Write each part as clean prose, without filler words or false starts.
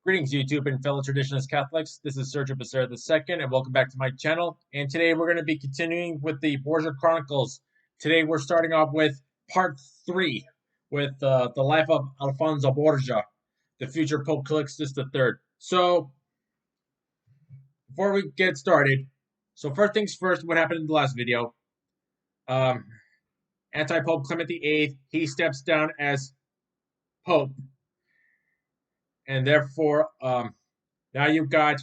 Greetings, YouTube and fellow traditionalist Catholics. This is Sergio Becerra II, and welcome back to my channel. And today we're going to be continuing with the Borgia Chronicles. Today we're starting off with part 3, with the life of Alfonso Borgia, the future Pope Calixtus III. So, before we get started, first things first, what happened in the last video? Anti-Pope Clement VIII, he steps down as Pope, and therefore, now you've got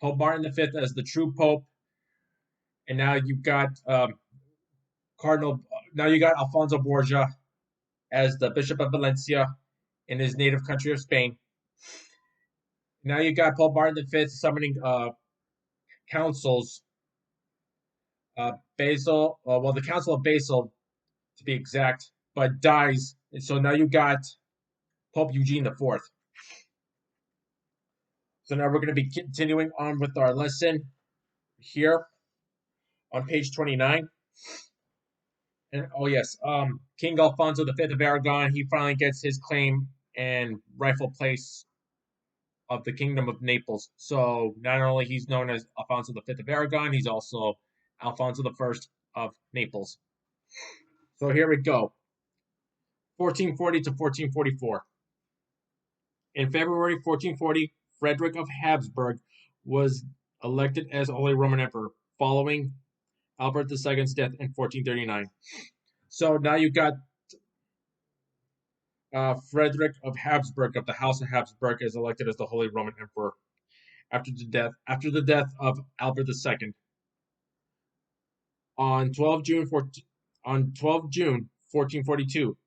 Pope Martin V as the true Pope, and now you've got Cardinal. Now you got Alfonso Borgia as the Bishop of Valencia in his native country of Spain. Now you got Pope Martin V summoning councils. Basil, well, the Council of Basel, to be exact, but dies, and so now you got Pope Eugene IV. So now we're going to be continuing on with our lesson here on page 29. And oh yes, King Alfonso V of Aragon, he finally gets his claim and rightful place of the Kingdom of Naples. So not only he's known as Alfonso V of Aragon, he's also Alfonso I of Naples. So here we go. 1440 to 1444. In February 1440, Frederick of Habsburg was elected as Holy Roman Emperor, following Albert II's death in 1439. So now you got Frederick of Habsburg of the House of Habsburg is elected as the Holy Roman Emperor after the death of Albert II. On 12 June 1442,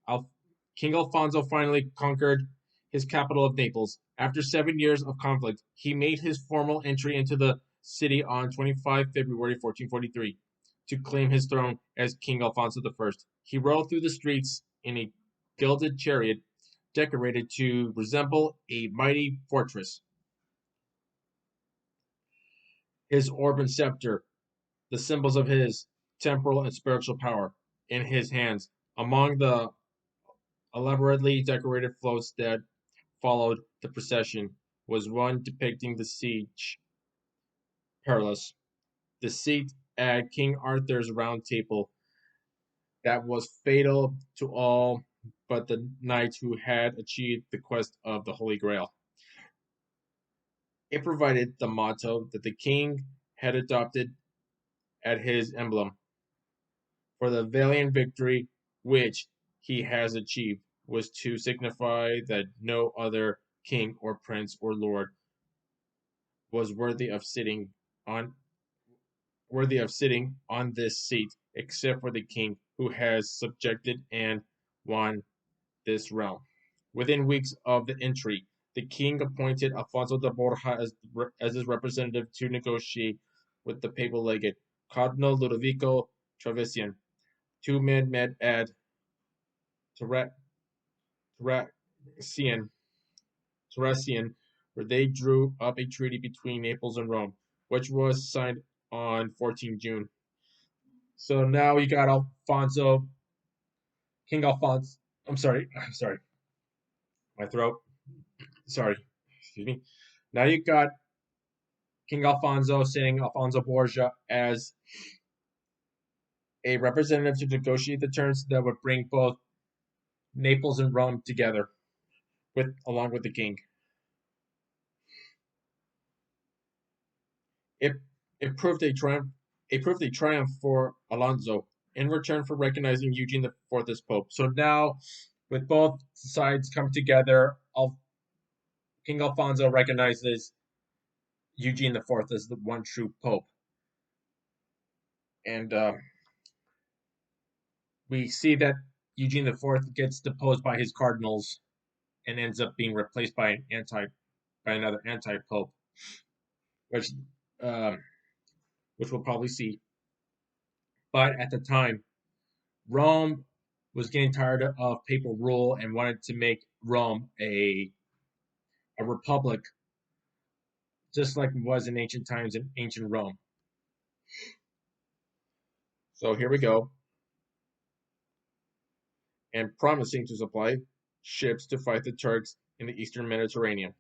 King Alfonso finally conquered his capital of Naples. After 7 years of conflict, he made his formal entry into the city on 25 February 1443 to claim his throne as King Alfonso I. He rode through the streets in a gilded chariot decorated to resemble a mighty fortress. His orb and scepter, the symbols of his temporal and spiritual power, in his hands. Among the elaborately decorated floats that followed the procession was one depicting the siege perilous, the seat at King Arthur's round table that was fatal to all but the knights who had achieved the quest of the Holy Grail. It provided the motto that the king had adopted as his emblem for the valiant victory which he has achieved, was to signify that no other king or prince or lord was worthy of sitting on this seat except for the king who has subjected and won this realm. Within weeks of the entry, the king appointed Alfonso de Borja as his representative to negotiate with the papal legate, Cardinal Ludovico Travesian. Two men met at Terracien, where they drew up a treaty between Naples and Rome, which was signed on 14 June. So now you got King Alfonso. I'm sorry, my throat. Sorry, excuse me. Now you got King Alfonso sending Alfonso Borgia as a representative to negotiate the terms that would bring both Naples and Rome together, along with the king. It proved a triumph for Alonso in return for recognizing Eugene IV as Pope. So now, with both sides come together, King Alfonso recognizes Eugene IV as the one true Pope. And we see that Eugene IV gets deposed by his cardinals and ends up being replaced by another anti-pope, which we'll probably see. But at the time, Rome was getting tired of papal rule and wanted to make Rome a republic, just like it was in ancient times in ancient Rome. So here we go. And promising to supply ships to fight the Turks in the eastern Mediterranean.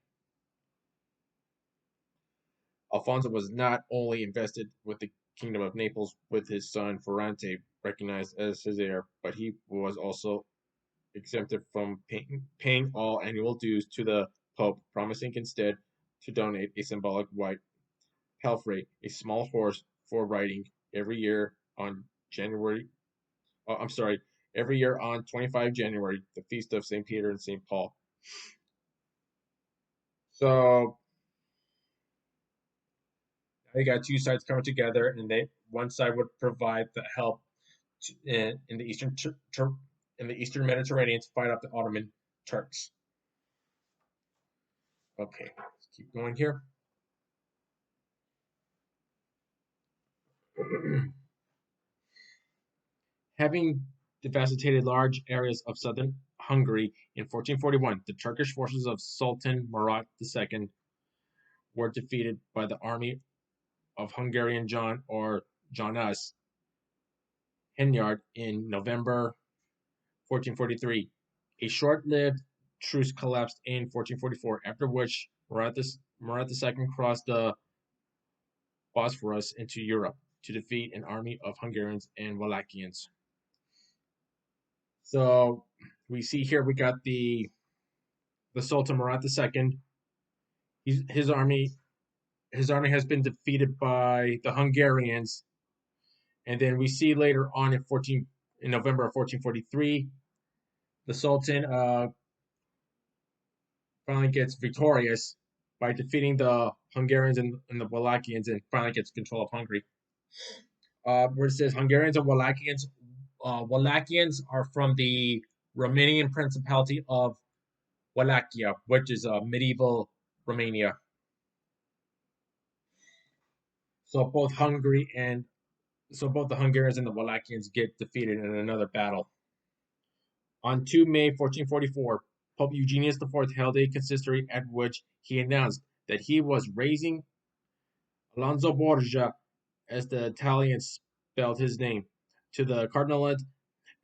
Alfonso was not only invested with the Kingdom of Naples with his son Ferrante recognized as his heir, but he was also exempted from paying all annual dues to the Pope, promising instead to donate a symbolic white palfrey, a small horse for riding, every year on January. I'm sorry, every year on 25 January, the feast of Saint Peter and Saint Paul. So you got two sides coming together, and one side would provide the help in the Eastern Mediterranean to fight off the Ottoman Turks. Okay, let's keep going here. Having devastated large areas of southern Hungary in 1441, the Turkish forces of Sultan Murat II were defeated by the army of Hungarian John or Jonas Henyard in November 1443. A short-lived truce collapsed in 1444, after which Murat II crossed the Bosphorus into Europe to defeat an army of Hungarians and Wallachians. So we see here we got the Sultan Murat II. His army has been defeated by the Hungarians, and then we see later on in November of 1443, the Sultan finally gets victorious by defeating the Hungarians and the Wallachians, and finally gets control of Hungary. Where it says Hungarians and Wallachians, Wallachians are from the Romanian Principality of Wallachia, which is medieval Romania. So both Hungary and so both the Hungarians and the Wallachians get defeated in another battle. On 2 May 1444, Pope Eugenius IV held a consistory at which he announced that he was raising Alfonso Borgia, as the Italians spelled his name, to the cardinalate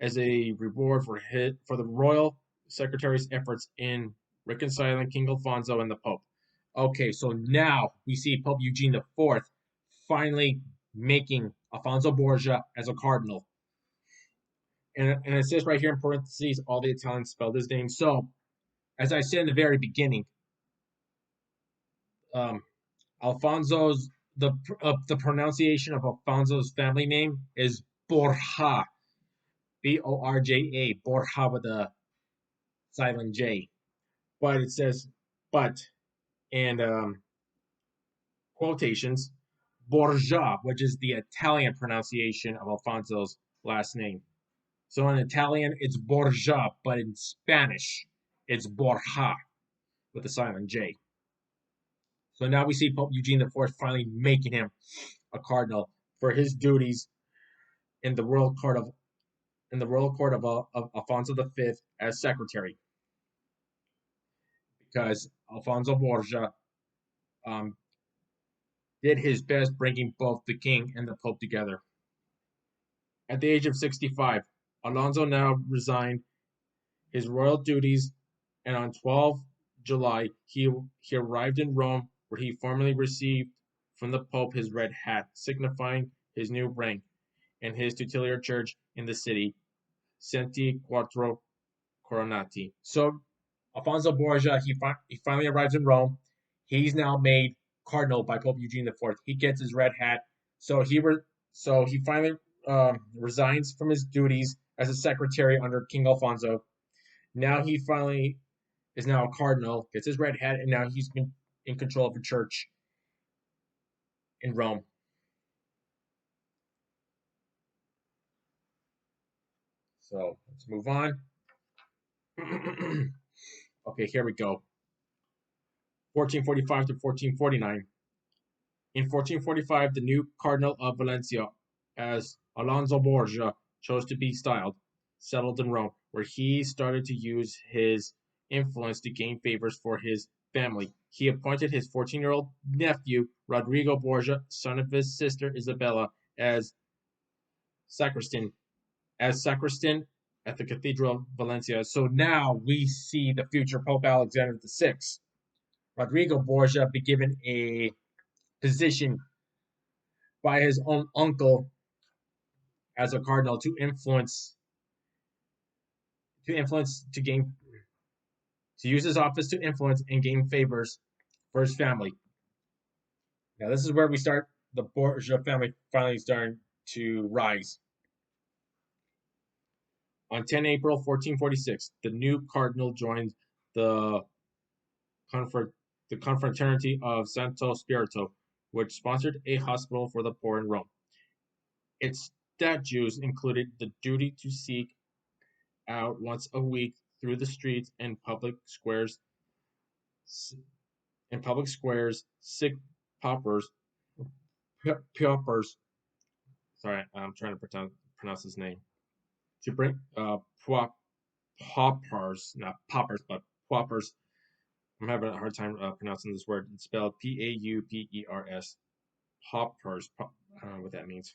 as a reward for the royal secretary's efforts in reconciling King Alfonso and the Pope. Okay, so now we see Pope Eugene IV finally making Alfonso Borgia as a cardinal. And it says right here in parentheses, all the Italians spelled his name. So, as I said in the very beginning, Alfonso's the pronunciation of Alfonso's family name is Borja, Borja, Borja with a silent J. But it says but and quotations Borgia, which is the Italian pronunciation of Alfonso's last name. So in Italian, it's Borgia, but in Spanish, it's Borja with a silent J. So now we see Pope Eugene IV finally making him a cardinal for his duties in the royal court of Alfonso V as secretary, because Alfonso Borgia um, did his best bringing both the king and the pope together. At the age of 65, Alonso now resigned his royal duties, and on 12 July he arrived in Rome, where he formally received from the Pope his red hat, signifying his new rank, and his tutelar church in the city, Santi Quattro Coronati. So Alfonso Borgia, he finally arrives in Rome. He's now made cardinal by Pope Eugene IV. He gets his red hat. So he finally resigns from his duties as a secretary under King Alfonso. Now he finally is now a cardinal, gets his red hat, and now he's been in control of the church in Rome. So let's move on. Okay, here we go. 1445 to 1449. In 1445, the new Cardinal of Valencia, as Alonso Borgia chose to be styled, settled in Rome, where he started to use his influence to gain favors for his family. He appointed his 14-year-old nephew, Rodrigo Borgia, son of his sister Isabella, as sacristan at the Cathedral of Valencia. So now we see the future Pope Alexander VI. Rodrigo Borgia be given a position by his own uncle as a cardinal to gain to use his office to influence and gain favors for his family. Now this is where we start the Borgia family finally starting to rise. On 10 April 1446, the new cardinal joined the the Confraternity of Santo Spirito, which sponsored a hospital for the poor in Rome. Its statutes included the duty to seek out once a week through the streets and public squares sick paupers. Paupers. Sorry, I'm trying to pronounce his name. To bring paupers, not paupers, but paupers. I'm having a hard time pronouncing this word. It's spelled Paupers. Paupers. I don't know what that means.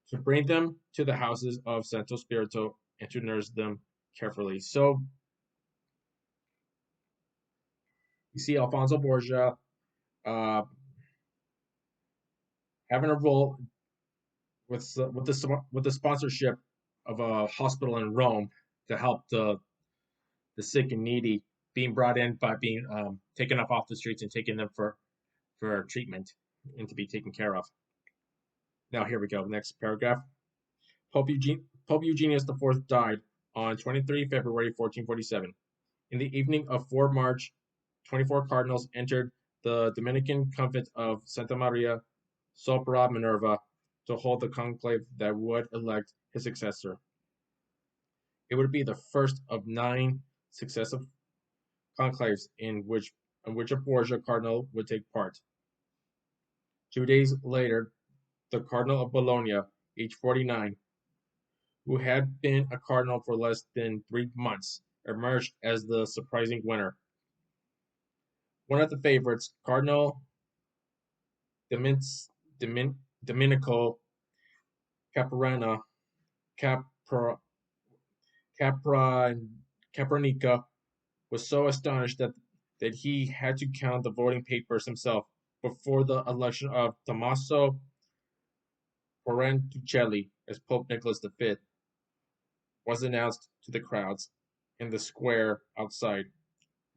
To bring them to the houses of Santo Spirito and to nurse them carefully. So you see Alfonso Borgia uh, having a role with the sponsorship of a hospital in Rome to help the sick and needy being brought in by being taken up off the streets and taken them for treatment and to be taken care of. Now here we go. Next paragraph. Pope Eugenius IV died on 23 February 1447. In the evening of 4 March, 24 cardinals entered the Dominican convent of Santa Maria sopra Minerva to hold the conclave that would elect his successor. It would be the first of 9 successive conclaves in which a Borgia cardinal would take part. 2 days later, the Cardinal of Bologna, aged 49, who had been a cardinal for less than 3 months, emerged as the surprising winner. One of the favorites, Cardinal Domenico Caprana, Capra, Capra, Capranica, was so astonished that he had to count the voting papers himself before the election of Tommaso Parentuccelli as Pope Nicholas V was announced to the crowds in the square outside.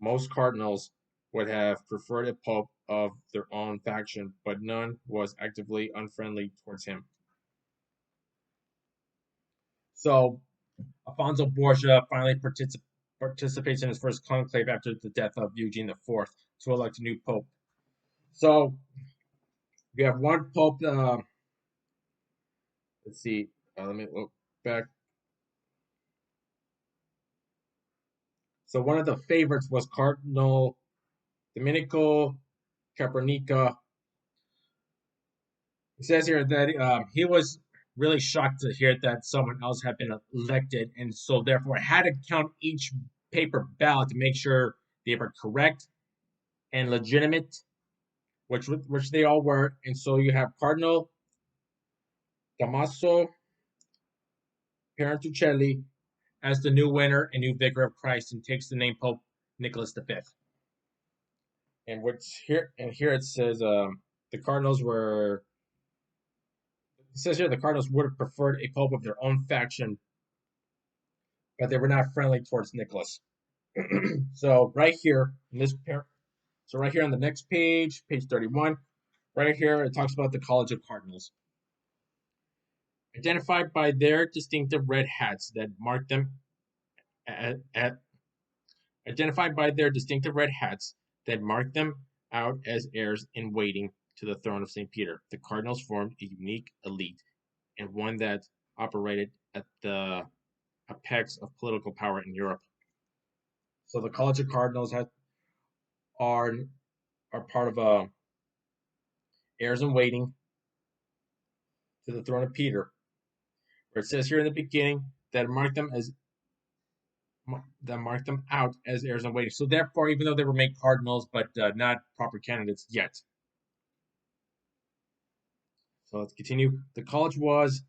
Most cardinals would have preferred a pope of their own faction, but none was actively unfriendly towards him. So Alfonso Borgia finally participates in his first conclave after the death of Eugene IV to elect a new pope. So we have one pope. Let's see. Let me look back. So one of the favorites was Cardinal Domenico Capranica. It says here that he was really shocked to hear that someone else had been elected, and so therefore had to count each paper ballot to make sure they were correct and legitimate, which they all were. And so you have Cardinal Tommaso Parentuccelli as the new winner and new vicar of Christ, and takes the name Pope Nicholas V. And here it says the Cardinals were. It says here the Cardinals would have preferred a pope of their own faction, but they were not friendly towards Nicholas. So right here in this so right here on the next page 31, right here it talks about the College of Cardinals. Identified by their distinctive red hats that mark them out as heirs in waiting to the throne of St. Peter, the cardinals formed a unique elite and one that operated at the apex of political power in Europe. So the College of Cardinals are part of heirs in waiting to the throne of Peter, where it says here in the beginning that marked them out as heirs in waiting. So therefore, even though they were made cardinals, but not proper candidates yet. So let's continue. The college was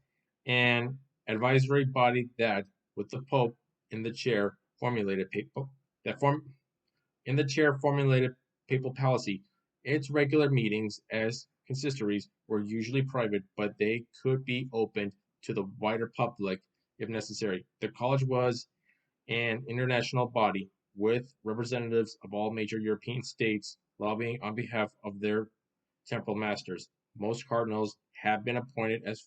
an advisory body that, with the Pope in the chair, formulated papal policy. Its regular meetings as consistories were usually private, but they could be opened to the wider public if necessary. The college was an international body with representatives of all major European states lobbying on behalf of their temporal masters. Most cardinals have been appointed as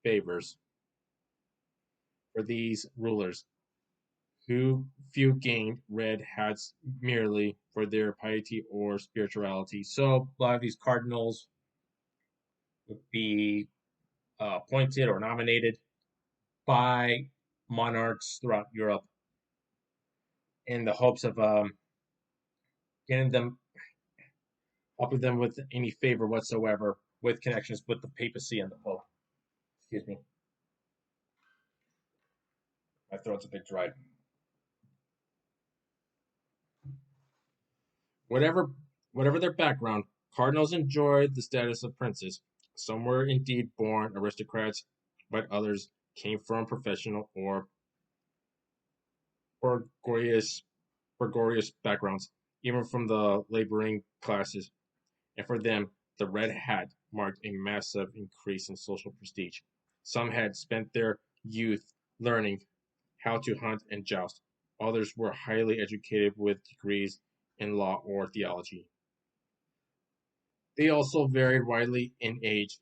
favors for these rulers, who few gained red hats merely for their piety or spirituality. So a lot of these cardinals would be appointed or nominated by monarchs throughout Europe in the hopes of getting them, helping them with any favor whatsoever with connections with the papacy and the Pope. Excuse me, my throat's a bit dry. Whatever, whatever their background, cardinals enjoyed the status of princes. Some were indeed born aristocrats, but others came from professional or burgorious, burgorious backgrounds, even from the laboring classes. And for them, the red hat marked a massive increase in social prestige. Some had spent their youth learning how to hunt and joust. Others were highly educated with degrees in law or theology. They also varied widely in age.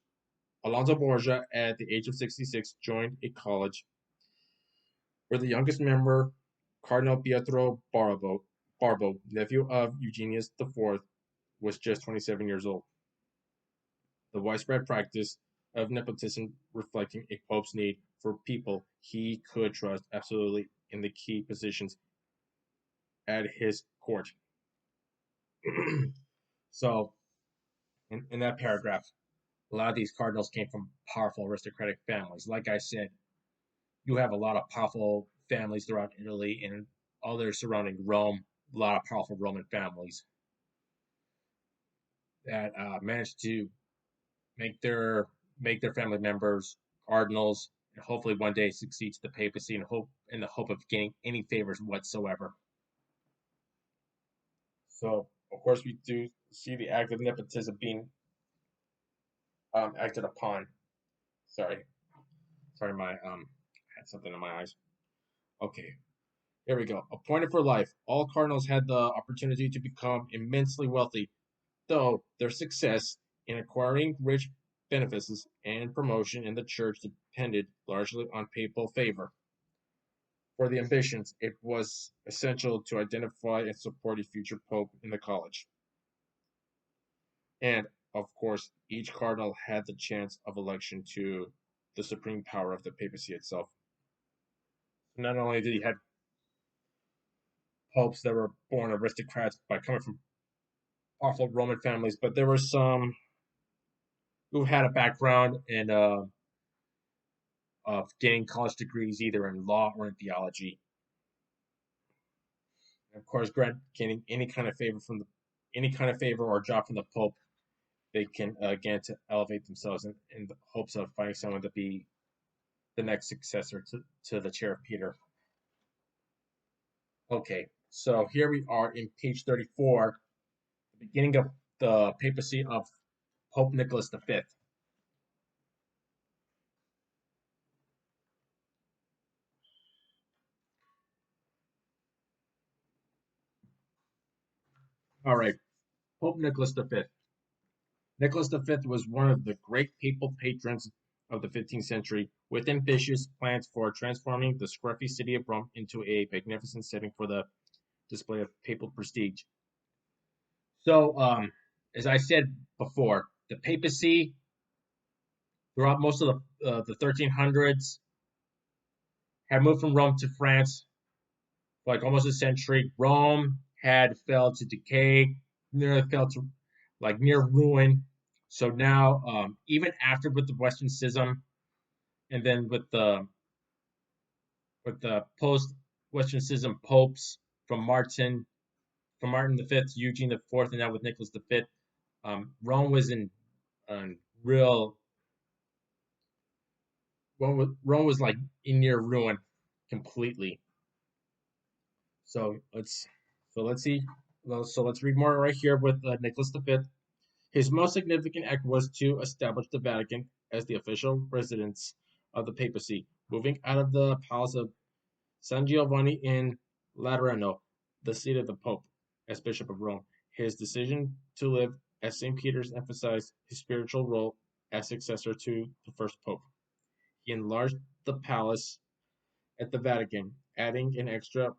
Alfonso Borgia, at the age of 66, joined a college where the youngest member, Cardinal Pietro Barbo, nephew of Eugenius IV, was just 27 years old. The widespread practice of nepotism reflecting a pope's need for people he could trust absolutely in the key positions at his court. So, in that paragraph, a lot of these cardinals came from powerful aristocratic families. Like I said, you have a lot of powerful families throughout Italy and other surrounding Rome, a lot of powerful Roman families that managed to make their make their family members cardinals, and hopefully one day succeed to the papacy in the hope of gaining any favors whatsoever. So, of course, we do see the act of nepotism being acted upon. Sorry, sorry, my had something in my eyes. Okay, here we go. Appointed for life, all cardinals had the opportunity to become immensely wealthy, though their success in acquiring rich benefices and promotion in the church depended largely on papal favor. For the ambitions, it was essential to identify and support a future pope in the college. And, of course, each cardinal had the chance of election to the supreme power of the papacy itself. Not only did he have popes that were born aristocrats by coming from powerful Roman families, but there were some who had a background in of getting college degrees either in law or in theology. And of course, gaining any kind of favor or job from the Pope, they can again to elevate themselves in the hopes of finding someone to be the next successor to the chair of Peter. Okay, so here we are in page 34, the beginning of the papacy of Pope Nicholas V. All right, Pope Nicholas V. Nicholas V was one of the great papal patrons of the 15th century, with ambitious plans for transforming the scruffy city of Rome into a magnificent setting for the display of papal prestige. So, as I said before, the papacy throughout most of the 1300s had moved from Rome to France for like almost a century. Rome had fell to decay, nearly fell to like near ruin. So now, even after with the Western Schism, and then with the post Western Schism popes from Martin the Fifth, Eugene the Fourth, and now with Nicholas the Fifth, Rome was in real Rome was like in near ruin completely. So let's see. Well, so let's read more right here with Nicholas V. His most significant act was to establish the Vatican as the official residence of the papacy, moving out of the palace of San Giovanni in Laterano, the seat of the Pope, as Bishop of Rome. His decision to live at St. Peter's emphasized his spiritual role as successor to the first Pope. He enlarged the palace at the Vatican, adding an extra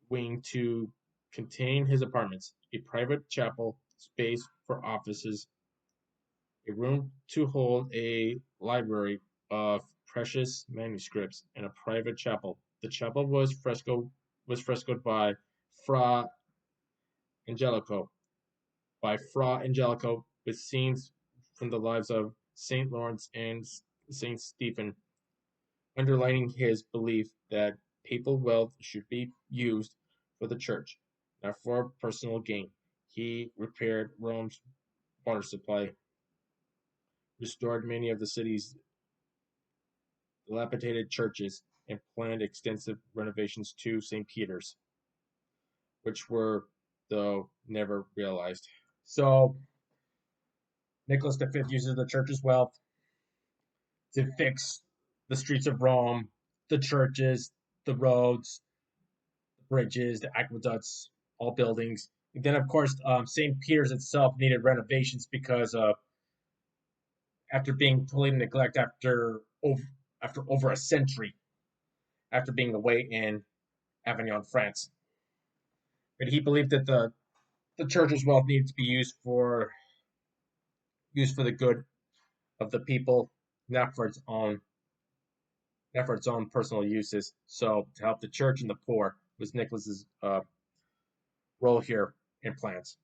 wing to contain his apartments, a private chapel, space for offices, a room to hold a library of precious manuscripts, and a private chapel. The chapel was frescoed by Fra Angelico with scenes from the lives of Saint Lawrence and Saint Stephen, underlining his belief that papal wealth should be used for the church, not for personal gain. He repaired Rome's water supply, restored many of the city's dilapidated churches, and planned extensive renovations to St. Peter's, which were, though, never realized. So, Nicholas V uses the church's wealth to fix the streets of Rome, the churches, the roads, the bridges, the aqueducts, all buildings. And then, of course, St. Peter's itself needed renovations because after being totally neglected after over a century, after being away in Avignon, France. But he believed that the church's wealth needed to be used for the good of the people, not for its own personal uses. So to help the church and the poor was Nicholas's role here in plans.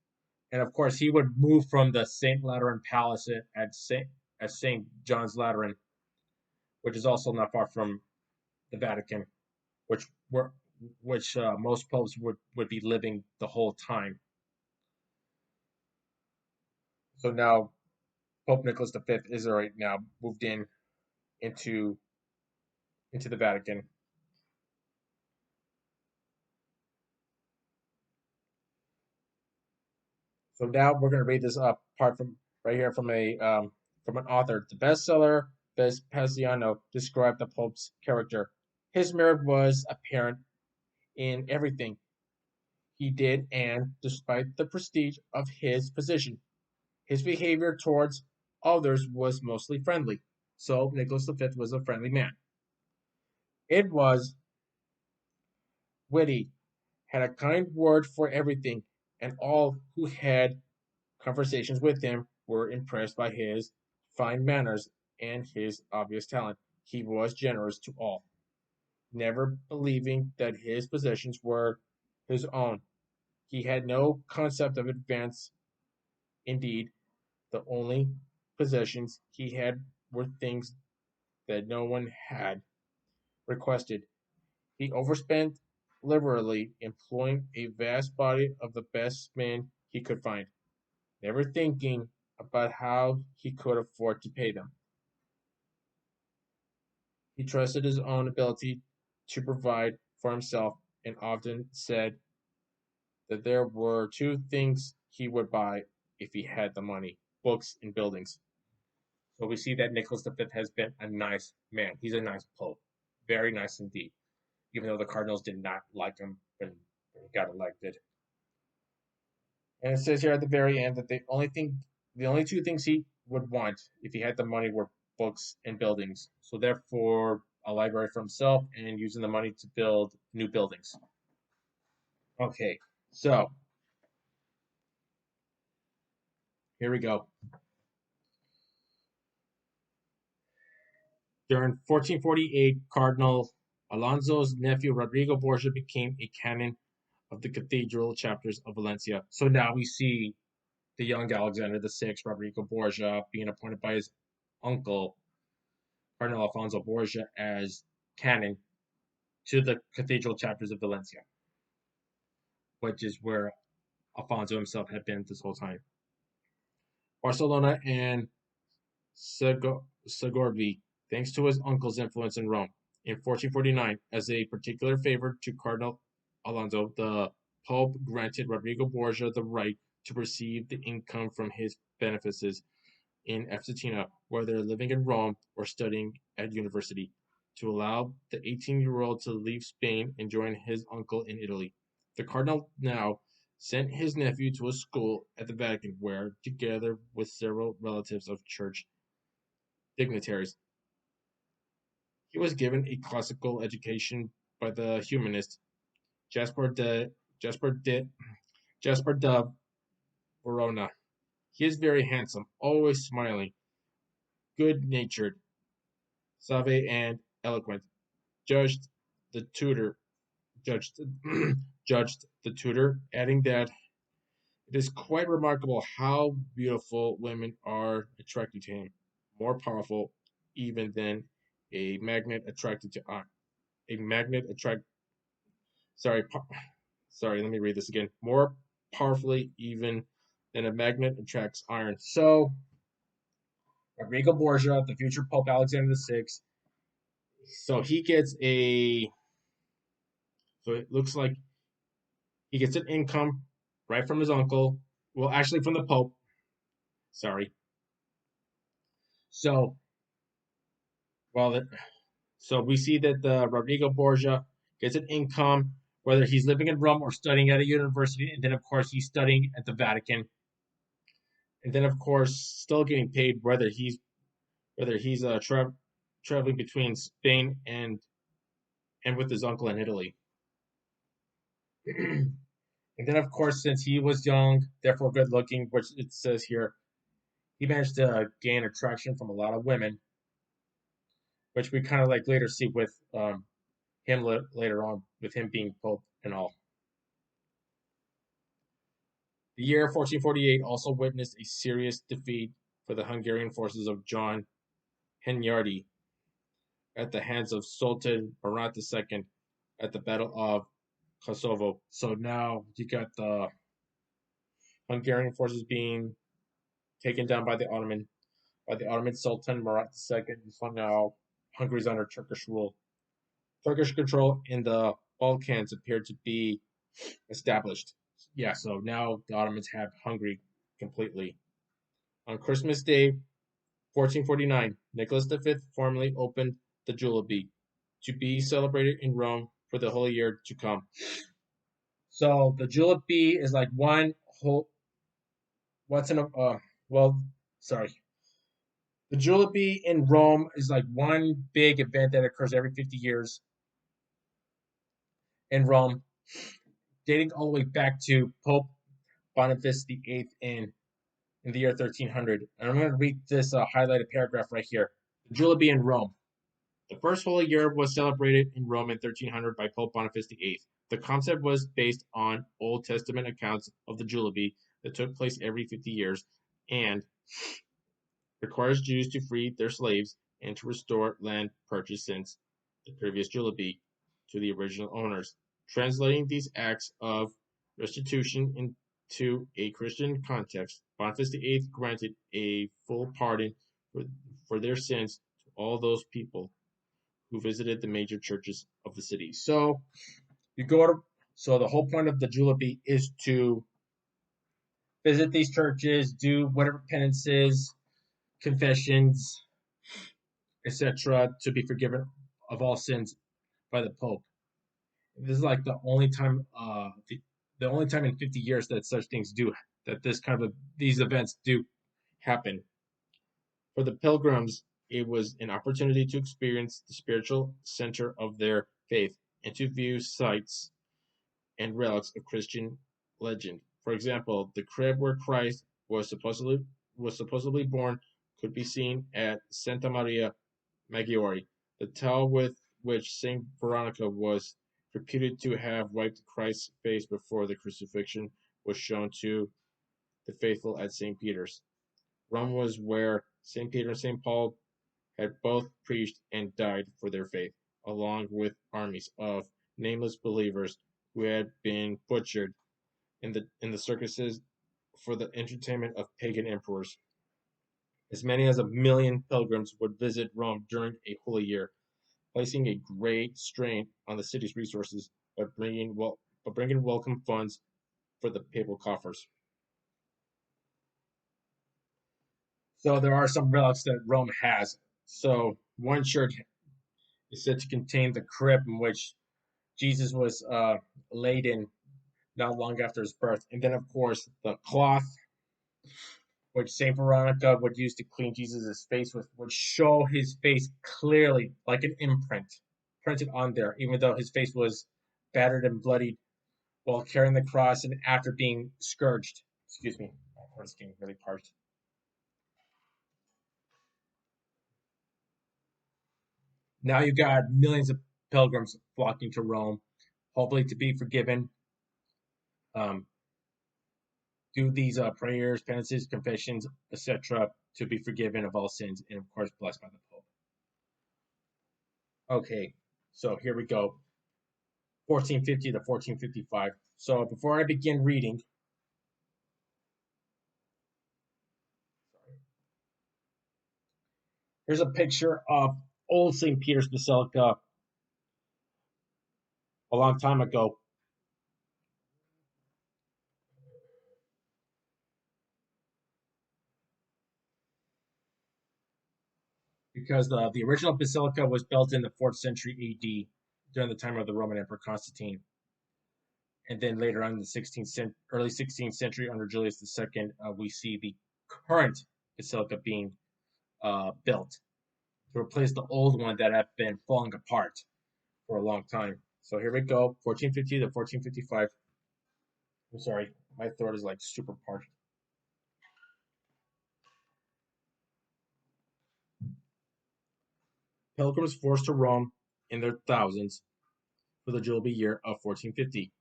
And of course, he would move from the Saint Lateran Palace at Saint John's Lateran, which is also not far from the Vatican, which were which most popes would be living the whole time. So now Pope Nicholas V is right now moved into into the Vatican. So now we're going to read this up part from right here from an author. The bestseller Vespasiano described the Pope's character. His merit was apparent in everything he did, and despite the prestige of his position, his behavior towards others was mostly friendly. So Nicholas V was a friendly man. It was witty, had a kind word for everything, and all who had conversations with him were impressed by his fine manners and his obvious talent. He was generous to all, never believing that his possessions were his own. He had no concept of advance. Indeed, the only possessions he had were things that no one had requested. He overspent liberally, employing a vast body of the best men he could find, never thinking about how he could afford to pay them. He trusted his own ability to provide for himself and often said that there were two things he would buy if he had the money: books and buildings. So we see that Nicholas V has been a nice man. He's a nice pope. Very nice indeed, even though the Cardinals did not like him when he got elected. And it says here at the very end that the only two things he would want if he had the money were books and buildings. So therefore, a library for himself and using the money to build new buildings. Okay, so here we go. During 1448, Cardinal Alonso's nephew Rodrigo Borgia became a canon of the cathedral chapters of Valencia. So now we see the young Alexander VI, Rodrigo Borgia, being appointed by his uncle, Cardinal Alfonso Borgia, as canon to the cathedral chapters of Valencia, which is where Alfonso himself had been this whole time. Barcelona and Segorbe, thanks to his uncle's influence in Rome. In 1449, as a particular favor to Cardinal Alonso, the Pope granted Rodrigo Borgia the right to receive the income from his benefices in Epsitina, whether living in Rome or studying at university, to allow the 18-year-old to leave Spain and join his uncle in Italy. The cardinal now sent his nephew to a school at the Vatican where, together with several relatives of church dignitaries, he was given a classical education by the humanist Jasper de Jasper de Jasper de Verona. He is very handsome, always smiling, good-natured, suave, and eloquent. Judged the tutor, judged, judged the tutor, adding that it is quite remarkable how beautiful women are attracted to him, more powerful even than a magnet attracted to iron. A magnet attract. Sorry, sorry. Let me read this again. More powerfully even than a magnet attracts iron. So Rodrigo Borgia, the future Pope Alexander VI. So he gets a. So it looks like he gets an income right from his uncle. Well, actually, from the Pope. Sorry. So, well, so we see that Rodrigo Borgia gets an income, whether he's living in Rome or studying at a university, and then of course he's studying at the Vatican, and then of course still getting paid whether he's traveling between Spain and with his uncle in Italy. And then of course, since he was young, therefore good looking, which it says here, he managed to gain attraction from a lot of women, which we kind of like later see with him later on, with him being pope and all. The year 1448 also witnessed a serious defeat for the Hungarian forces of John Hunyadi at the hands of Sultan Murat II at the Battle of Kosovo. So now you got the Hungarian forces being taken down by the Ottoman Sultan Murat II. So now Hungary's under Turkish rule. Turkish control in the Balkans appeared to be established. Yeah, so now the Ottomans have Hungary completely. On Christmas Day, 1449, Nicholas V formally opened the Jubilee to be celebrated in Rome for the whole year to come. So the Jubilee is like one whole. What's in a. Well, sorry. The Jubilee in Rome is like one big event that occurs every 50 years in Rome, dating all the way back to Pope Boniface VIII in the year 1300. And I'm going to read this highlighted paragraph right here. The Jubilee in Rome. The first Holy Year was celebrated in Rome in 1300 by Pope Boniface VIII. The concept was based on Old Testament accounts of the Jubilee that took place every 50 years and requires Jews to free their slaves and to restore land purchased since the previous Jubilee to the original owners. Translating these acts of restitution into a Christian context, Boniface VIII granted a full pardon for their sins to all those people who visited the major churches of the city. So you go to so the whole point of the Jubilee is to visit these churches, do whatever penances, confessions, etc., to be forgiven of all sins by the Pope. This is like the only time in 50 years that such things do that this kind of these events do happen. For the pilgrims, it was an opportunity to experience the spiritual center of their faith and to view sites and relics of Christian legend. For example, the crib where Christ was supposedly born could be seen at Santa Maria Maggiore. The towel with which Saint Veronica was reputed to have wiped Christ's face before the crucifixion was shown to the faithful at St. Peter's. Rome was where St. Peter and St. Paul had both preached and died for their faith, along with armies of nameless believers who had been butchered in the circuses for the entertainment of pagan emperors. As many as 1 million pilgrims would visit Rome during a holy year, placing a great strain on the city's resources by bringing welcome funds for the papal coffers. So there are some relics that Rome has. So one church is said to contain the crib in which Jesus was laid in not long after his birth. And then, of course, the cloth which Saint Veronica would use to clean Jesus' face with would show his face clearly, like an imprint, printed on there, even though his face was battered and bloodied while carrying the cross and after being scourged. Excuse me, my throat is getting really parched. Now you got millions of pilgrims flocking to Rome, hopefully to be forgiven, um, do these prayers, penances, confessions, etc., to be forgiven of all sins, and of course blessed by the Pope. Okay, so here we go. 1450 to 1455. So before I begin reading, here's a picture of old St. Peter's Basilica a long time ago. Because the original basilica was built in the 4th century AD during the time of the Roman Emperor Constantine. And then later on in the early 16th century under Julius II, we see the current basilica being built to replace the old one that had been falling apart for a long time. So here we go, 1450 to 1455. I'm sorry, my throat is like super parched. Pilgrims forced to Rome in their thousands for the Jubilee year of 1450.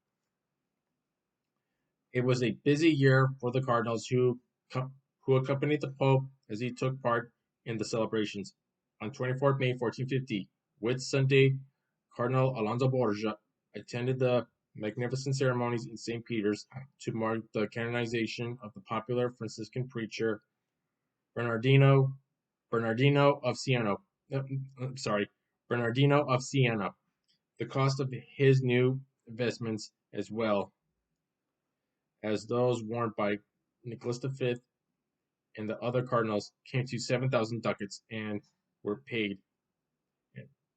It was a busy year for the cardinals who accompanied the Pope as he took part in the celebrations. On 24th May 1450, Whit Sunday, Cardinal Alfonso Borgia attended the magnificent ceremonies in St. Peter's to mark the canonization of the popular Franciscan preacher Bernardino Bernardino of Siena. Bernardino of Siena. The cost of his new vestments, as well as those worn by Nicholas V and the other cardinals, came to 7,000 ducats were paid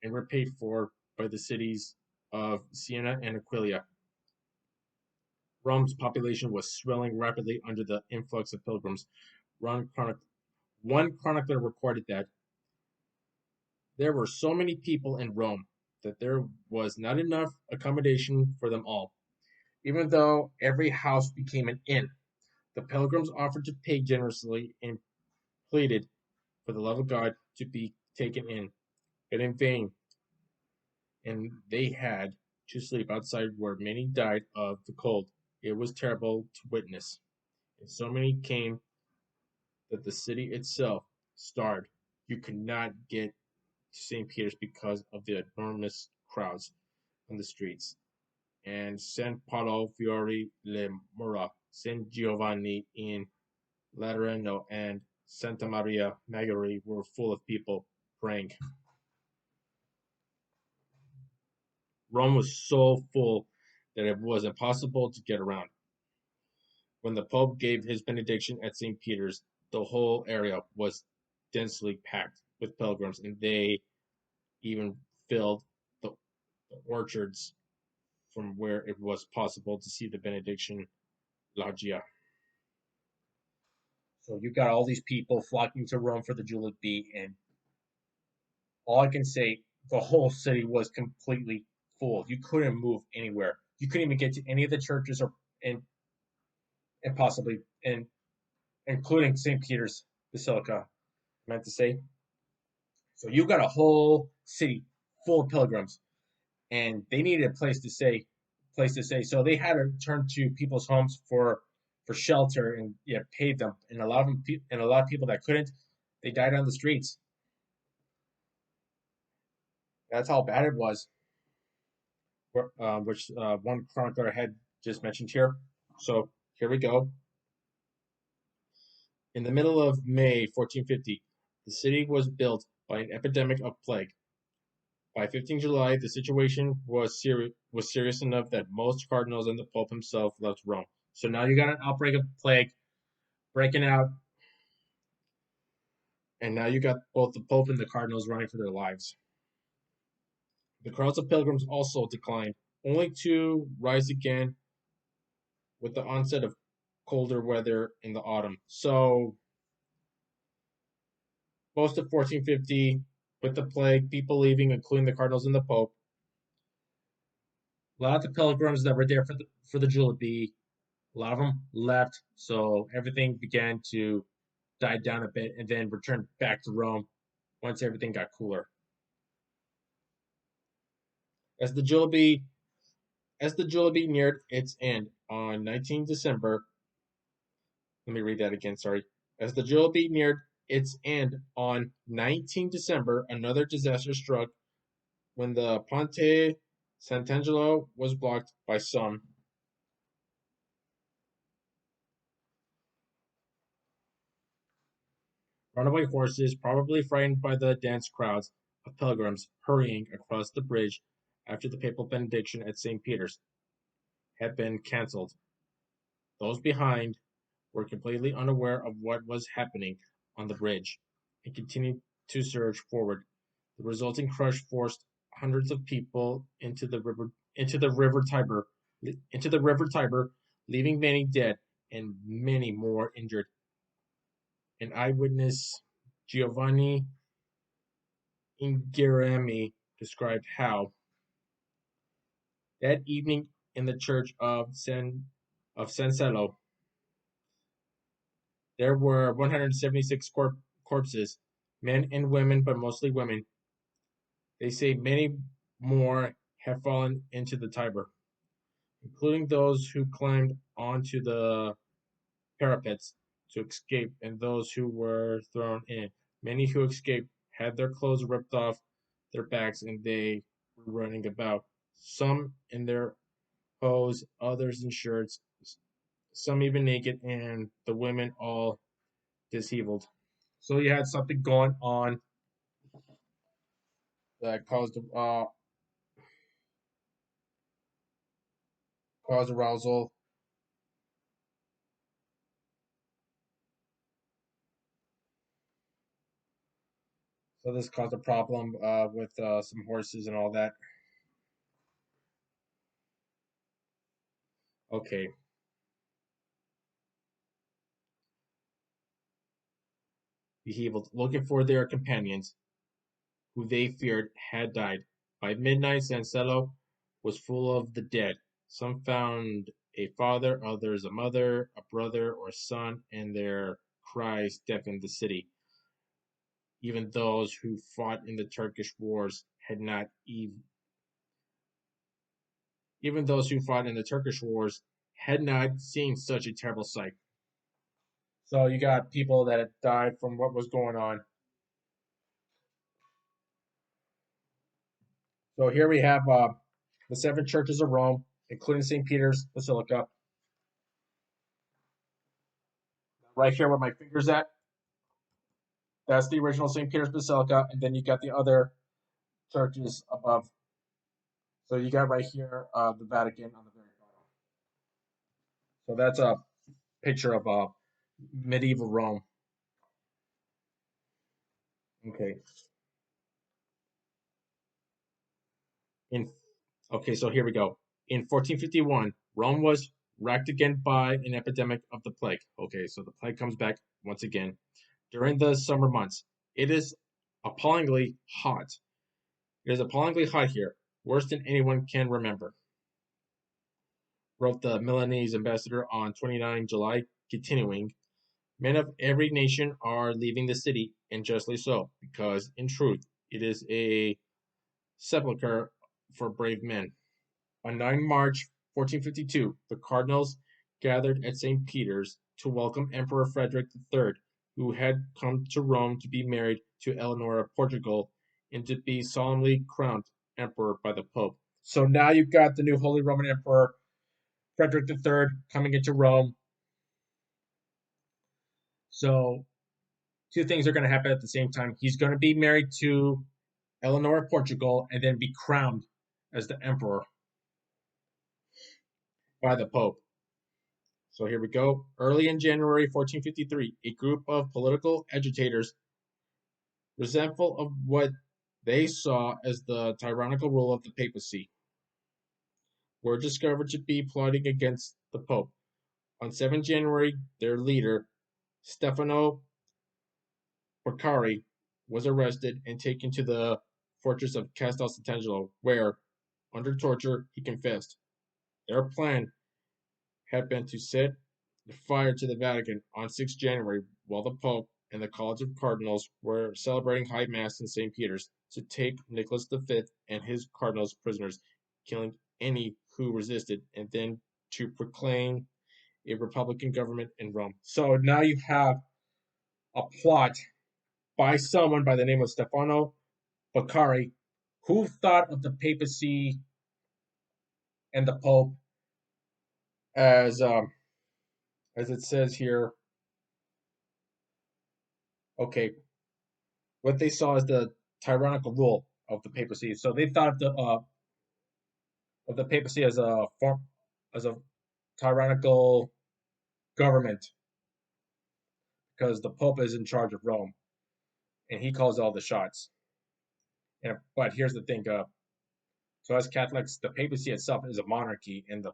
and were paid for by the cities of Siena and Aquileia. Rome's population was swelling rapidly under the influx of pilgrims. One chronicler recorded that there were so many people in Rome that there was not enough accommodation for them all. Even though every house became an inn, the pilgrims offered to pay generously and pleaded for the love of God to be taken in, but in vain, and they had to sleep outside where many died of the cold. It was terrible to witness, and so many came that the city itself starved. You could not get to St. Peter's because of the enormous crowds on the streets. And San Paolo Fiori le Mura, San Giovanni in Laterano, and Santa Maria Maggiore were full of people praying. Rome was so full that it was impossible to get around. When the Pope gave his benediction at St. Peter's, the whole area was densely packed with pilgrims, and they even filled the, the orchards from where it was possible to see the benediction loggia. So you got all these people flocking to Rome for the Jubilee, and all I can say, the whole city was completely full. You couldn't move anywhere. You couldn't even get to any of the churches and possibly including St. Peter's Basilica. I meant to say. So you got a whole city full of pilgrims, and they needed a place to stay. So they had to turn to people's homes for shelter and paid them. And a lot of them, and a lot of people that couldn't, they died on the streets. That's how bad it was. Which one chronicler had just mentioned here. So here we go. In the middle of May 1450, the city was built by an epidemic of plague. By 15 July, the situation was serious enough that most cardinals and the Pope himself left Rome. So now you got an outbreak of plague breaking out And now you got both the Pope and the Cardinals running for their lives. The crowds of pilgrims also declined, only to rise again with the onset of colder weather in the autumn. So, most of 1450, with the plague, people leaving, including the Cardinals and the Pope, a lot of the pilgrims that were there for the Jubilee, a lot of them left. So, everything began to die down a bit and then returned back to Rome once everything got cooler. As the Jubilee As the Jubilee neared its end on 19 December, let me read that again, sorry. As the Jubilee neared its end on 19 December, another disaster struck when the Ponte Sant'Angelo was blocked by some runaway horses, probably frightened by the dense crowds of pilgrims hurrying across the bridge after the papal benediction at St. Peter's had been cancelled. Those behind were completely unaware of what was happening on the bridge and continued to surge forward. The resulting crush forced hundreds of people into the river Tiber, leaving many dead and many more injured. An eyewitness, Giovanni Inghirami, described how that evening in the church of San Cello there were 176 corpses, men and women, but mostly women. They say many more have fallen into the Tiber, including those who climbed onto the parapets to escape and those who were thrown in. Many who escaped had their clothes ripped off their backs and they were running about, some in their hose, others in shirts, some even naked, and the women all disheveled. So you had something going on that caused arousal. So this caused a problem with some horses and all that. Okay, disheveled, looking for their companions, who they feared had died. By midnight, Sancello was full of the dead. Some found a father, others a mother, a brother or son, and their cries deafened the city. Even those who fought in the Turkish wars had not even those who fought in the Turkish wars had not seen such a terrible sight. So you got people that had died from what was going on. So here we have the seven churches of Rome, including St. Peter's Basilica. Right here where my finger's at, that's the original St. Peter's Basilica, and then you got the other churches above. So you got right here the Vatican on the very bottom. So that's a picture of medieval Rome. Okay. In Okay, so here we go. In 1451, Rome was racked again by an epidemic of the plague. Okay, so the plague comes back once again during the summer months. It is appallingly hot. It is appallingly hot here, worse than anyone can remember, wrote the Milanese ambassador on 29 July, continuing, men of every nation are leaving the city, and justly so, because, in truth, it is a sepulchre for brave men. On 9 March 1452, the cardinals gathered at St. Peter's to welcome Emperor Frederick III, who had come to Rome to be married to Eleanor of Portugal and to be solemnly crowned emperor by the Pope. So now you've got the new Holy Roman Emperor Frederick III coming into Rome. So two things are going to happen at the same time. He's going to be married to Eleanor of Portugal and then be crowned as the emperor by the Pope. So here we go. Early in January 1453, a group of political agitators resentful of what they saw as the tyrannical rule of the papacy, were discovered to be plotting against the Pope. On 7 January, their leader, Stefano Porcari, was arrested and taken to the fortress of Castel Sant'Angelo, where, under torture, he confessed. Their plan had been to set fire to the Vatican on 6 January while the Pope and the College of Cardinals were celebrating High Mass in St. Peter's, to take Nicholas V and his cardinals prisoners, killing any who resisted, and then to proclaim a republican government in Rome. So now you have a plot by someone by the name of Stefano Beccari, who thought of the papacy and the Pope as it says here. Okay, what they saw as the tyrannical rule of the papacy. So they thought of the papacy as a form as a tyrannical government because the Pope is in charge of Rome and he calls all the shots. But here's the thing: so as Catholics, the papacy itself is a monarchy, and the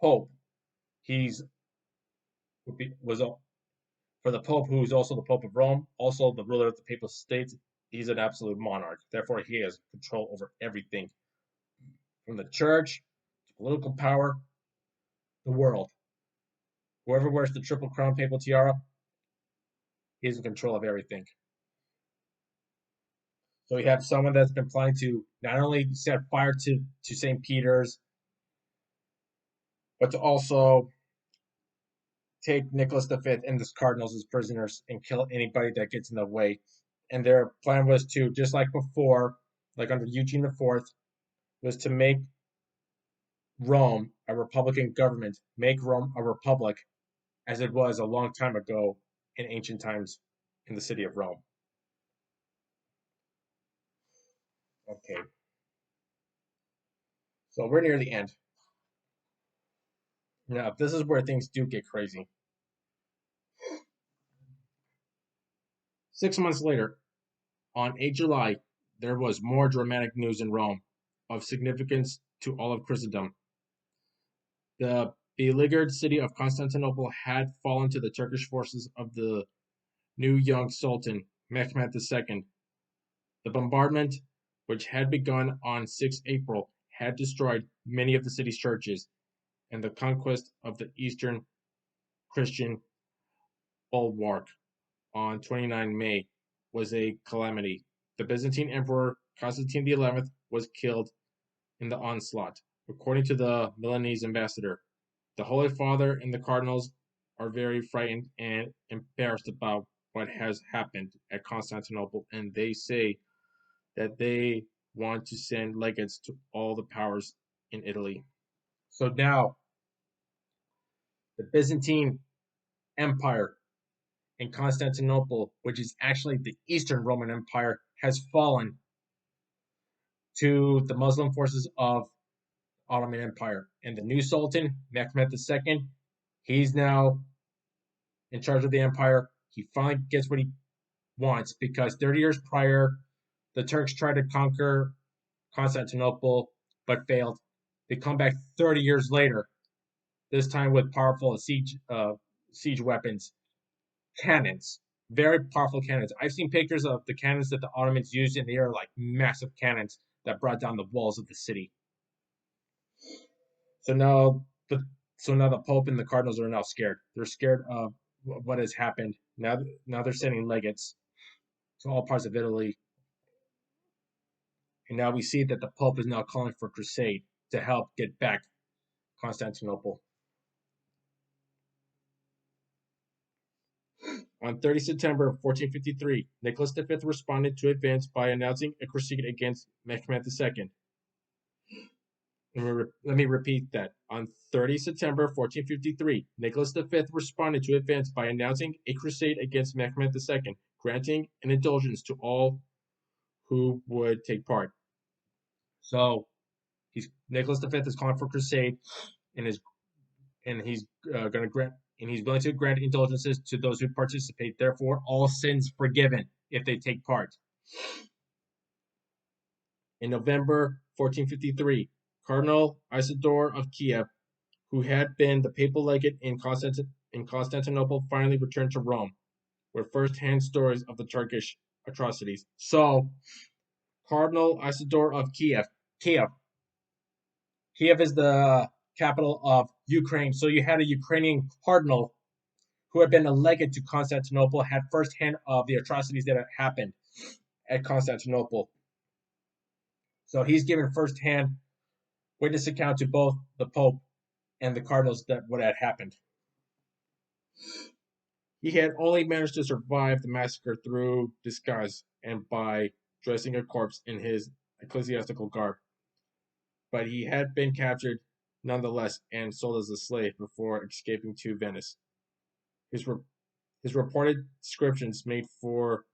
Pope, he's was for the Pope, who is also the Pope of Rome, also the ruler of the Papal States. He's an absolute monarch. Therefore, he has control over everything, from the church to political power, the world. Whoever wears the triple crown papal tiara is in control of everything. So we have someone that's been planning to not only set fire to St. Peter's, but to also take Nicholas V and his cardinals as prisoners and kill anybody that gets in the way. And their plan was to, just like before, like under Eugene IV, was to make Rome a republican government, make Rome a republic as it was a long time ago in ancient times in the city of Rome. Okay, so we're near the end. Now, this is where things do get crazy. 6 months later, on 8 July, there was more dramatic news in Rome of significance to all of Christendom. The beleaguered city of Constantinople had fallen to the Turkish forces of the new young Sultan, Mehmed II. The bombardment, which had begun on 6 April, had destroyed many of the city's churches, and the conquest of the eastern Christian bulwark on 29 May was a calamity. The Byzantine Emperor Constantine XI was killed in the onslaught. According to the Milanese ambassador, the Holy Father and the cardinals are very frightened and embarrassed about what has happened at Constantinople, and they say that they want to send legates to all the powers in Italy. So now, the Byzantine Empire in Constantinople, which is actually the Eastern Roman Empire, has fallen to the Muslim forces of Ottoman Empire. And the new Sultan, Mehmed II, he's now in charge of the empire. He finally gets what he wants because 30 years prior, the Turks tried to conquer Constantinople but failed. They come back 30 years later, this time with powerful siege weapons, cannons, very powerful cannons. I've seen pictures of the cannons that the Ottomans used, and they are like massive cannons that brought down the walls of the city. So now the Pope and the Cardinals are now scared. They're scared of what has happened. Now they're sending legates to all parts of Italy. And now we see that the Pope is now calling for crusade to help get back Constantinople. On 30 September 1453, Nicholas V responded to advance by announcing a crusade against Mehmed II. Let me repeat that. On 30 September 1453, Nicholas V responded to advance by announcing a crusade against Mehmed II, granting an indulgence to all who would take part. So Nicholas V is calling for crusade, and he's going to grant and he's willing to grant indulgences to those who participate. Therefore, all sins forgiven if they take part. In November 1453, Cardinal Isidore of Kiev, who had been the papal legate in Constantinople, finally returned to Rome, with first-hand stories of the Turkish atrocities. So, Cardinal Isidore of Kiev is the capital of Ukraine. So you had a Ukrainian cardinal who had been a legate to Constantinople, had firsthand of the atrocities that had happened at Constantinople. So he's given firsthand witness account to both the Pope and the cardinals that what had happened. He had only managed to survive the massacre through disguise and by dressing a corpse in his ecclesiastical garb. But he had been captured nonetheless and sold as a slave before escaping to Venice. His reported descriptions made for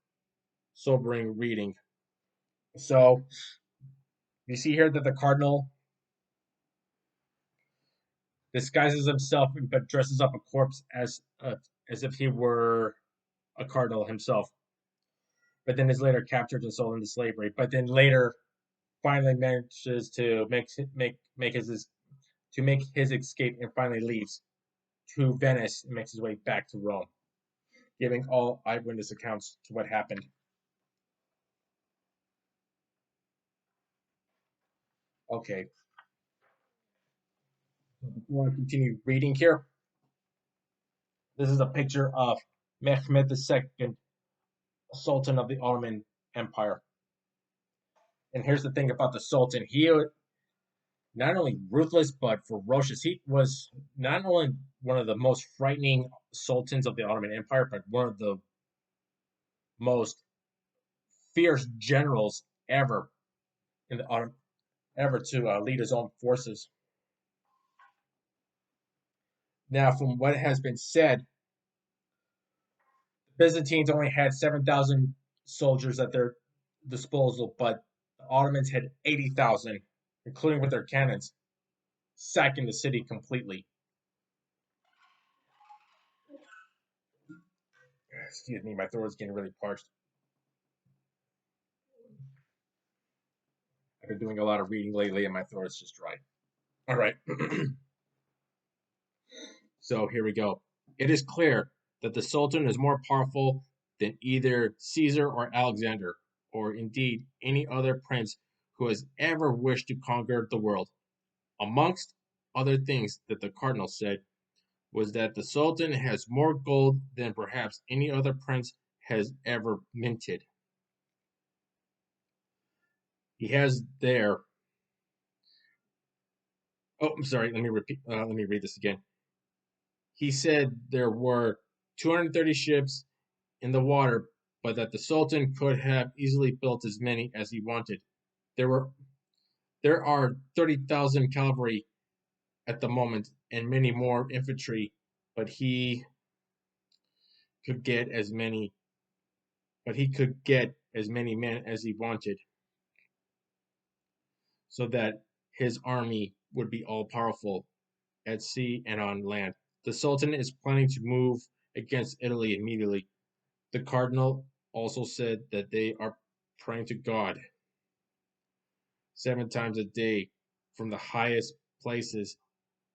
sobering reading. So you see here that the cardinal disguises himself but dresses up a corpse as if he were a cardinal himself. But then is later captured and sold into slavery. But then later finally manages to make his escape and finally leaves to Venice and makes his way back to Rome, giving all eyewitness accounts to what happened. Okay. Before I continue reading here, this is a picture of Mehmed II, Sultan of the Ottoman Empire. And here's the thing about the Sultan. He not only ruthless but ferocious. He was not only one of the most frightening sultans of the Ottoman Empire, but one of the most fierce generals ever in the ever to lead his own forces. Now, from what has been said, the Byzantines only had 7,000 soldiers at their disposal, but the Ottomans had 80,000, including with their cannons, sacking the city completely. Excuse me, my throat is getting really parched. I've been doing a lot of reading lately, and my throat is just dry. All right. So here we go. It is clear that the Sultan is more powerful than either Caesar or Alexander, or indeed any other prince who has ever wished to conquer the world. Amongst other things that the cardinal said was that the Sultan has more gold than perhaps any other prince has ever minted. He has there. Oh, I'm sorry. Let me repeat. Let me read this again. He said there were 230 ships in the water, but that the Sultan could have easily built as many as he wanted. There are 30,000 cavalry at the moment and many more infantry, but he could get as many men as he wanted, so that his army would be all powerful at sea and on land. The Sultan is planning to move against Italy immediately. The cardinal also said that they are praying to God 7 times a day from the highest places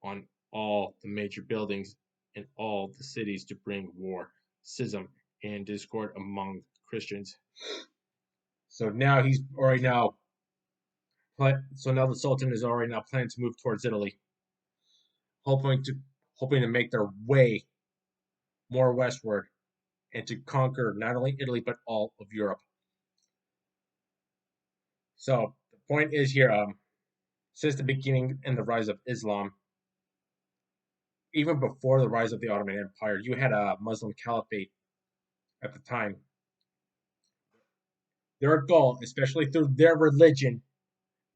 on all the major buildings in all the cities to bring war, schism, and discord among Christians. So now the Sultan is already now planning to move towards Italy, hoping to make their way more westward and to conquer not only Italy but all of Europe. So the point is here, since the beginning and the rise of Islam, even before the rise of the Ottoman Empire, you had a Muslim caliphate at the time. Their goal, especially through their religion,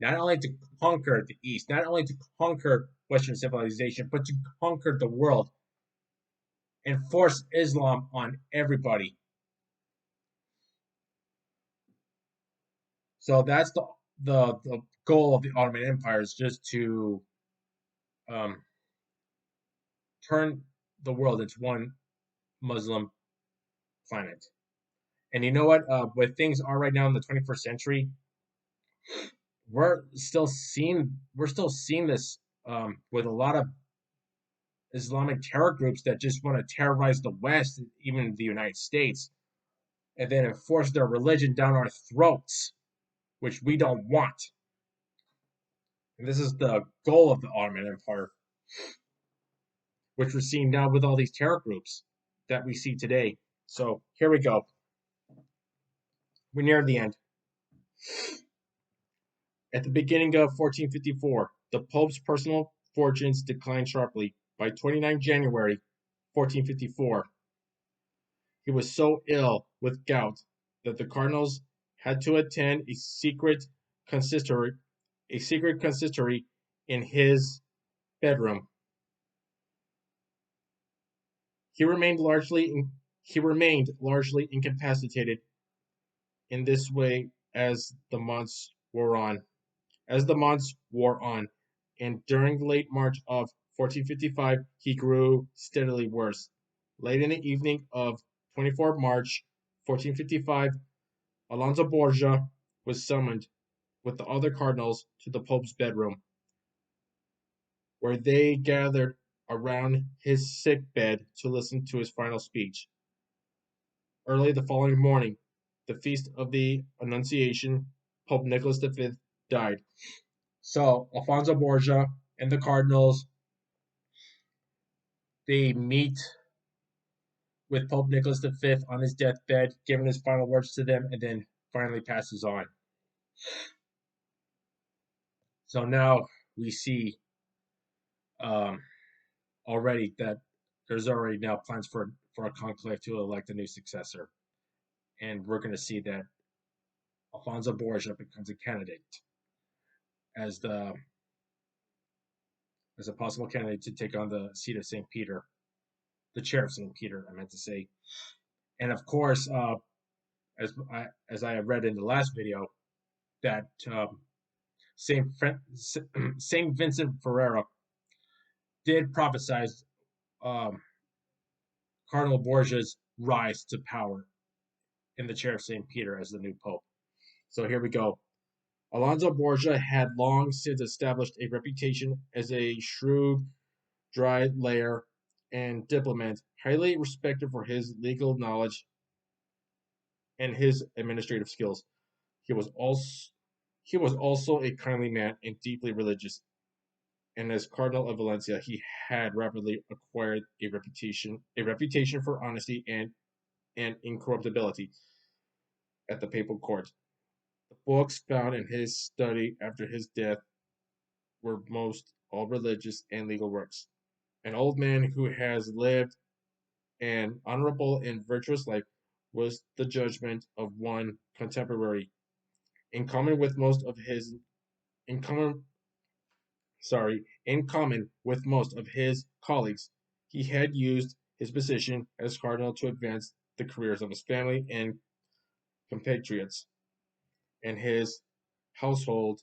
not only to conquer the East, not only to conquer Western civilization, but to conquer the world and force Islam on everybody. So that's the goal of the Ottoman Empire, is just to um, turn the world into one Muslim planet. And you know what? Where things are right now in the 21st century, we're still seeing this with a lot of Islamic terror groups that just want to terrorize the West, even the United States, and then enforce their religion down our throats, which we don't want. And this is the goal of the Ottoman Empire, which we're seeing now with all these terror groups that we see today. So here we go. We're near the end. At the beginning of 1454, the Pope's personal fortunes declined sharply. By 29 January 1454, he was so ill with gout that the cardinals had to attend consistory, a secret consistory in his bedroom. He remained largely incapacitated in this way as the months wore on. And during late March of 1455, he grew steadily worse. Late in the evening of 24 March 1455, Alfonso Borgia was summoned with the other cardinals to the Pope's bedroom, where they gathered around his sick bed to listen to his final speech. Early the following morning, the feast of the Annunciation, Pope Nicholas V died. So Alfonso Borgia and the cardinals, they meet with Pope Nicholas V on his deathbed, giving his final words to them, and then finally passes on. So now we see um, already that there's already now plans for a conclave to elect a new successor, and we're going to see that Alfonso Borgia becomes a candidate as the as a possible candidate to take on the seat of St. Peter, the chair of St. Peter, I meant to say. And of course, as I read in the last video, that Saint Vincent Ferreira did prophesize um, Cardinal Borgia's rise to power in the chair of St. Peter as the new pope. So here we go. Alonso Borgia had long since established a reputation as a shrewd, dry layer and diplomat, highly respected for his legal knowledge and his administrative skills. He was also he was also a kindly man and deeply religious, and as Cardinal of Valencia, he had rapidly acquired a reputation for honesty and incorruptibility at the papal court. The books found in his study after his death were most all religious and legal works. An old man who has lived an honorable and virtuous life was the judgment of one contemporary. In common with most of his in common in common with most of his colleagues, he had used his position as cardinal to advance the careers of his family and compatriots, and his household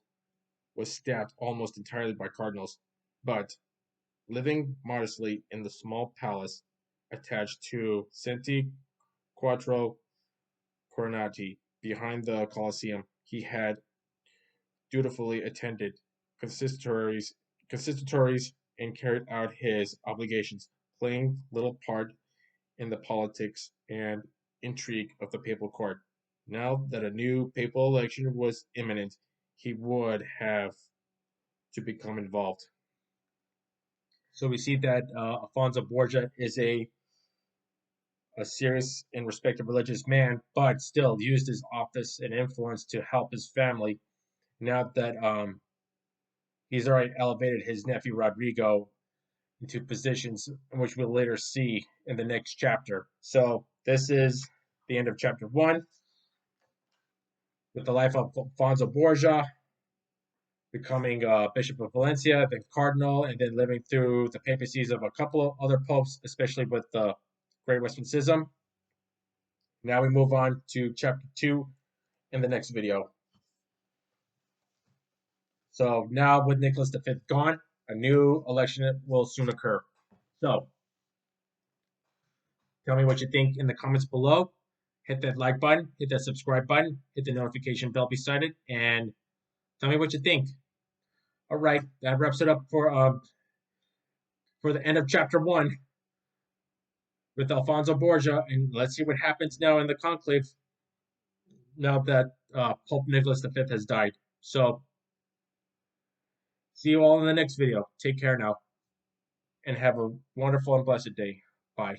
was staffed almost entirely by cardinals. But living modestly in the small palace attached to Santi Quattro Coronati behind the Colosseum, he had dutifully attended consistories, consistories and carried out his obligations, playing little part in the politics and intrigue of the papal court. Now that a new papal election was imminent, he would have to become involved. So we see that Alfonso Borgia is a serious and respected religious man, but still used his office and influence to help his family. Now that he's already elevated his nephew Rodrigo into positions in which we'll later see in the next chapter. So this is the end of chapter 1 with the life of Alfonso Borgia, becoming Bishop of Valencia, then Cardinal, and then living through the papacies of a couple of other popes, especially with the Great Western Schism. Now we move on to chapter 2 in the next video. So now with Nicholas V gone, a new election will soon occur. So Tell me what you think in the comments below. Hit that like button, hit that subscribe button, hit the notification bell beside it, and tell me what you think. All right, that wraps it up for the end of chapter 1 with Alfonso Borgia, and let's see what happens now in the conclave now that Pope Nicholas V has died. So, see you all in the next video. Take care now, and have a wonderful and blessed day. Bye.